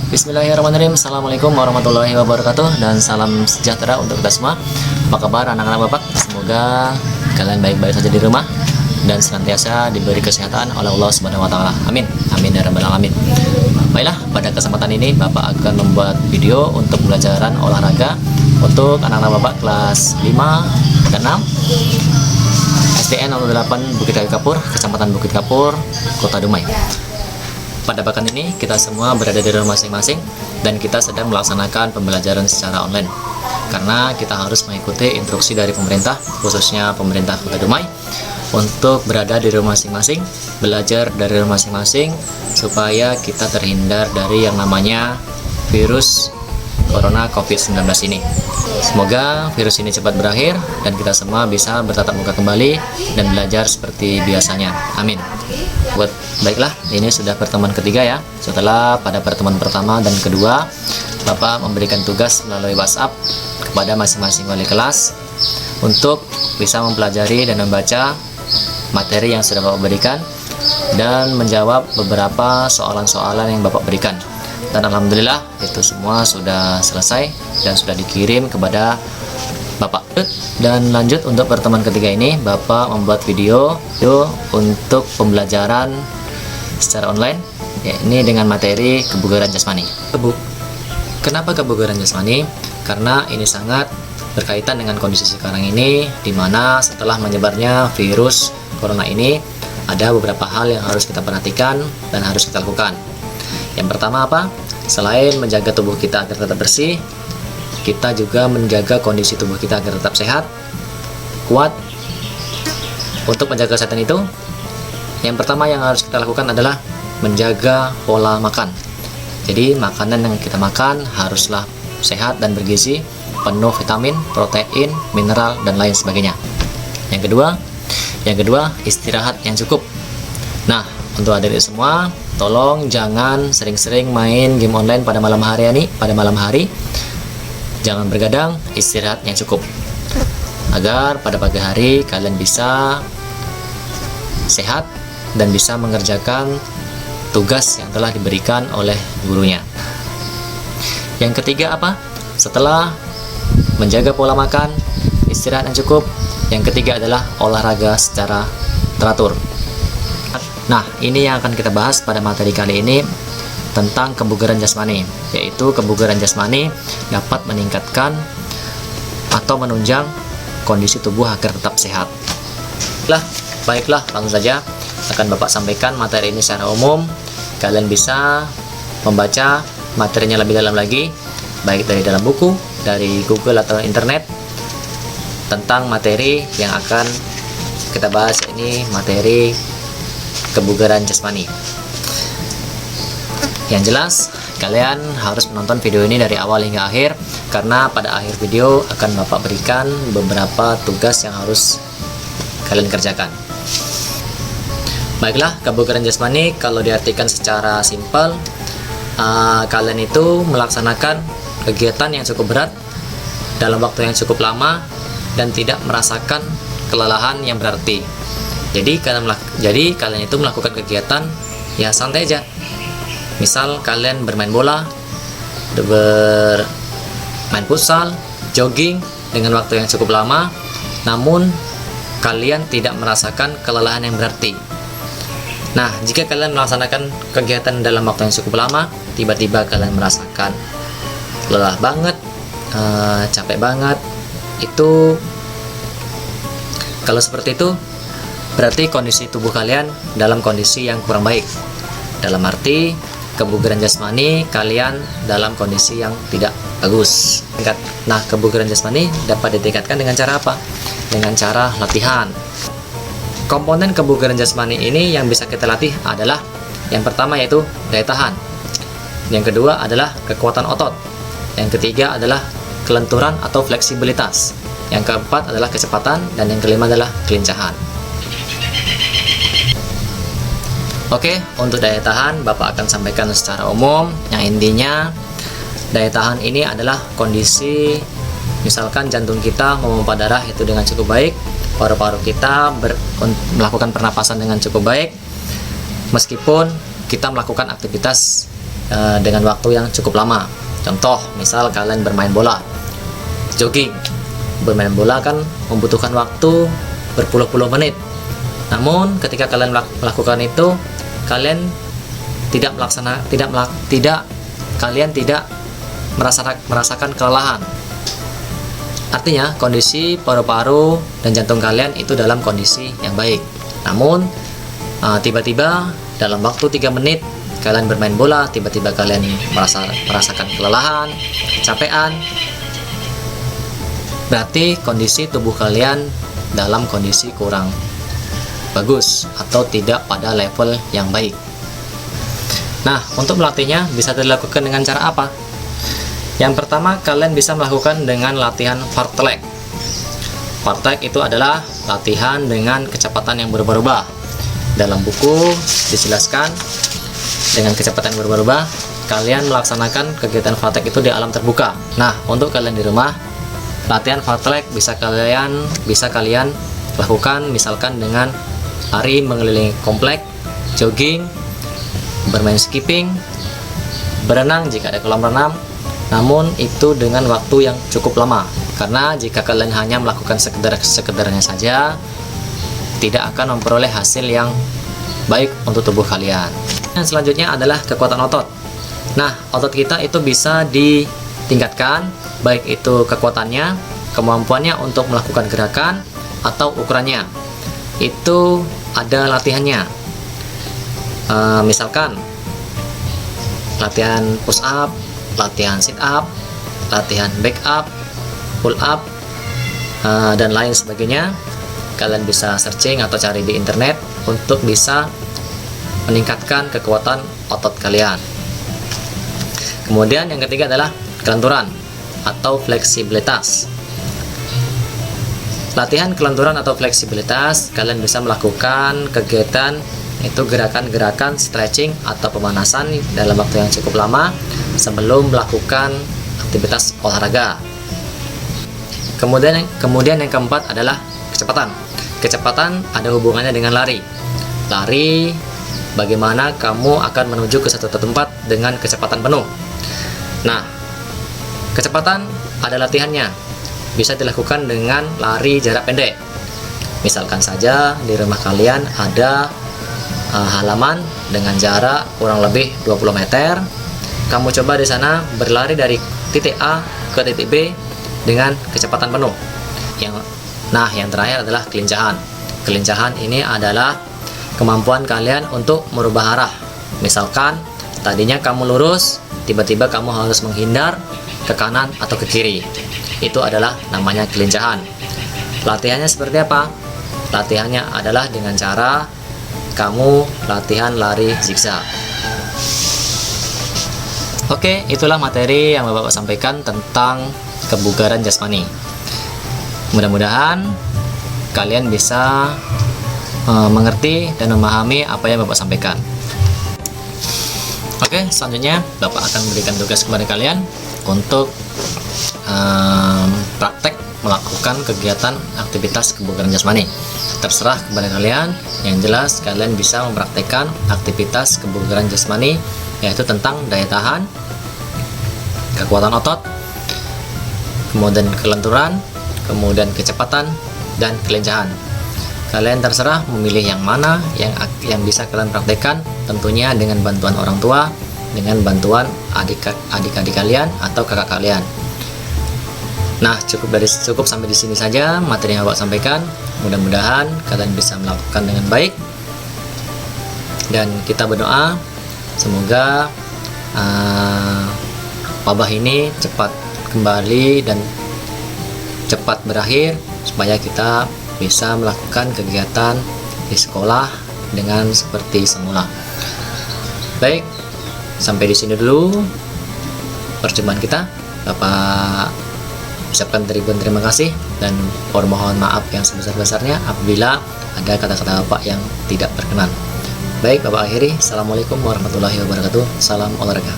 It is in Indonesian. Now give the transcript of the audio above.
Bismillahirrahmanirrahim. Assalamualaikum warahmatullahi wabarakatuh. Dan salam sejahtera untuk kita semua. Apa kabar anak-anak bapak? Semoga kalian baik-baik saja di rumah dan senantiasa diberi kesehatan oleh Allah Subhanahu wa taala. Amin. Amin ya rabbal alamin. Baiklah, pada kesempatan ini bapak akan membuat video untuk pembelajaran olahraga untuk anak-anak bapak kelas 5 dan 6 SDN 08 Bukit Kayu Kapur, Kecamatan Bukit Kapur, Kota Dumai. Pada pekan ini kita semua berada di rumah masing-masing dan kita sedang melaksanakan pembelajaran secara online karena kita harus mengikuti instruksi dari pemerintah, khususnya pemerintah Kota Dumai, untuk berada di rumah masing-masing, belajar dari rumah masing-masing supaya kita terhindar dari yang namanya virus Corona COVID-19 ini. Semoga virus ini cepat berakhir dan kita semua bisa bertatap muka kembali dan belajar seperti biasanya. Amin. Baiklah, ini sudah pertemuan ketiga ya. Setelah pada pertemuan pertama dan kedua, Bapak memberikan tugas melalui WhatsApp kepada masing-masing wali kelas untuk bisa mempelajari dan membaca materi yang sudah Bapak berikan dan menjawab beberapa soalan-soalan yang Bapak berikan. Dan alhamdulillah itu semua sudah selesai dan sudah dikirim kepada Bapak. Dan lanjut untuk pertemuan ketiga ini, Bapak membuat video untuk pembelajaran secara online, ya, ini dengan materi kebugaran jasmani. Kenapa kebugaran jasmani? Karena ini sangat berkaitan dengan kondisi sekarang ini, di mana setelah menyebarnya virus corona ini ada beberapa hal yang harus kita perhatikan dan harus kita lakukan. Yang pertama apa? Selain menjaga tubuh kita agar tetap bersih, kita juga menjaga kondisi tubuh kita agar tetap sehat, kuat. Untuk menjaga kesehatan itu, yang pertama yang harus kita lakukan adalah menjaga pola makan. Jadi makanan yang kita makan haruslah sehat dan bergizi, penuh vitamin, protein, mineral, dan lain sebagainya. Yang kedua, istirahat yang cukup. Nah, untuk adik-adik semua, tolong jangan sering-sering main game online pada malam hari. Jangan bergadang, istirahat yang cukup agar pada pagi hari kalian bisa sehat dan bisa mengerjakan tugas yang telah diberikan oleh gurunya. Yang ketiga apa? Setelah menjaga pola makan, istirahat yang cukup, yang ketiga adalah olahraga secara teratur. Nah, ini yang akan kita bahas pada materi kali ini tentang kebugaran jasmani, yaitu kebugaran jasmani dapat meningkatkan atau menunjang kondisi tubuh agar tetap sehat. Baiklah, langsung saja akan Bapak sampaikan materi ini secara umum. Kalian bisa membaca materinya lebih dalam lagi, baik dari dalam buku, dari Google atau internet, tentang materi yang akan kita bahas, ini materi kebugaran jasmani. Yang jelas, kalian harus menonton video ini dari awal hingga akhir, karena pada akhir video akan Bapak berikan beberapa tugas yang harus kalian kerjakan. Baiklah, kebugaran jasmani kalau diartikan secara simpel, kalian itu melaksanakan kegiatan yang cukup berat dalam waktu yang cukup lama dan tidak merasakan kelelahan yang berarti. Jadi kalian itu melakukan kegiatan ya santai aja. Misal kalian bermain bola, bermain futsal, jogging dengan waktu yang cukup lama, namun kalian tidak merasakan kelelahan yang berarti. Nah, jika kalian melaksanakan kegiatan dalam waktu yang cukup lama, tiba-tiba kalian merasakan lelah banget, capek banget, itu kalau seperti itu berarti kondisi tubuh kalian dalam kondisi yang kurang baik. Dalam arti kebugaran jasmani kalian dalam kondisi yang tidak bagus. Nah, kebugaran jasmani dapat ditingkatkan dengan cara apa? Dengan cara latihan. Komponen kebugaran jasmani ini yang bisa kita latih adalah yang pertama yaitu daya tahan. Yang kedua adalah kekuatan otot. Yang ketiga adalah kelenturan atau fleksibilitas. Yang keempat adalah kecepatan dan yang kelima adalah kelincahan. Oke, untuk daya tahan Bapak akan sampaikan secara umum. Yang intinya daya tahan ini adalah kondisi misalkan jantung kita memompa darah itu dengan cukup baik, paru-paru kita melakukan pernapasan dengan cukup baik, meskipun kita melakukan aktivitas dengan waktu yang cukup lama. Contoh, misal kalian bermain bola, jogging. Bermain bola kan membutuhkan waktu berpuluh-puluh menit. Namun ketika kalian melakukan itu, kalian tidak merasakan kelelahan. Artinya kondisi paru-paru dan jantung kalian itu dalam kondisi yang baik. Namun tiba-tiba dalam waktu 3 menit kalian bermain bola, tiba-tiba kalian merasakan kelelahan, kecapean. Berarti kondisi tubuh kalian dalam kondisi kurang bagus atau tidak pada level yang baik. Nah, untuk melatihnya bisa dilakukan dengan cara apa? Yang pertama, kalian bisa melakukan dengan latihan fartlek. Fartlek itu adalah latihan dengan kecepatan yang berubah-ubah. Dalam buku dijelaskan dengan kecepatan yang berubah-ubah, kalian melaksanakan kegiatan fartlek itu di alam terbuka. Nah, untuk kalian di rumah, latihan fartlek bisa kalian lakukan misalkan dengan lari mengelilingi komplek, jogging, bermain skipping, berenang jika ada kolam renang. Namun itu dengan waktu yang cukup lama, karena jika kalian hanya melakukan sekedarnya saja, tidak akan memperoleh hasil yang baik untuk tubuh kalian. Dan selanjutnya adalah kekuatan otot. Nah, otot kita itu bisa ditingkatkan, baik itu kekuatannya, kemampuannya untuk melakukan gerakan, atau ukurannya. Itu ada latihannya. Misalkan latihan push up, latihan sit up, latihan back up, pull up, dan lain sebagainya. Kalian bisa searching atau cari di internet untuk bisa meningkatkan kekuatan otot kalian. Kemudian yang ketiga adalah kelenturan atau fleksibilitas. Latihan kelenturan atau fleksibilitas, kalian bisa melakukan kegiatan itu gerakan-gerakan stretching atau pemanasan dalam waktu yang cukup lama sebelum melakukan aktivitas olahraga. Kemudian yang keempat adalah kecepatan. Kecepatan ada hubungannya dengan lari. Lari, bagaimana kamu akan menuju ke satu tempat dengan kecepatan penuh. Nah, kecepatan ada latihannya. Bisa dilakukan dengan lari jarak pendek. Misalkan saja di rumah kalian ada halaman dengan jarak kurang lebih 20 meter. Kamu coba di sana berlari dari titik A ke titik B dengan kecepatan penuh. Yang terakhir adalah kelincahan. Kelincahan ini adalah kemampuan kalian untuk merubah arah. Misalkan tadinya kamu lurus, tiba-tiba kamu harus menghindar ke kanan atau ke kiri. Itu adalah namanya kelincahan. Latihannya seperti apa? Latihannya adalah dengan cara kamu latihan lari zigzag. Oke, itulah materi yang Bapak sampaikan tentang kebugaran jasmani. Mudah-mudahan kalian bisa mengerti dan memahami apa yang Bapak sampaikan. Oke, selanjutnya Bapak akan memberikan tugas kepada kalian untuk praktek melakukan kegiatan aktivitas kebugaran jasmani. Terserah kepada kalian, yang jelas kalian bisa mempraktekkan aktivitas kebugaran jasmani, yaitu tentang daya tahan, kekuatan otot, kemudian kelenturan, kemudian kecepatan, dan kelincahan. Kalian terserah memilih yang mana yang bisa kalian praktekkan, tentunya dengan bantuan orang tua, dengan bantuan adik-adik kalian atau kakak kalian. Nah, cukup sampai di sini saja materi yang Bapak sampaikan. Mudah-mudahan kalian bisa melakukan dengan baik. Dan kita berdoa semoga wabah ini cepat kembali dan cepat berakhir, supaya kita bisa melakukan kegiatan di sekolah dengan seperti semula. Baik, sampai di sini dulu perjumpaan kita. Bapak ucapkan ribuan terima kasih dan mohon maaf yang sebesar-besarnya apabila ada kata-kata Bapak yang tidak berkenan. Baik, Bapak akhiri. Assalamualaikum warahmatullahi wabarakatuh. Salam olahraga.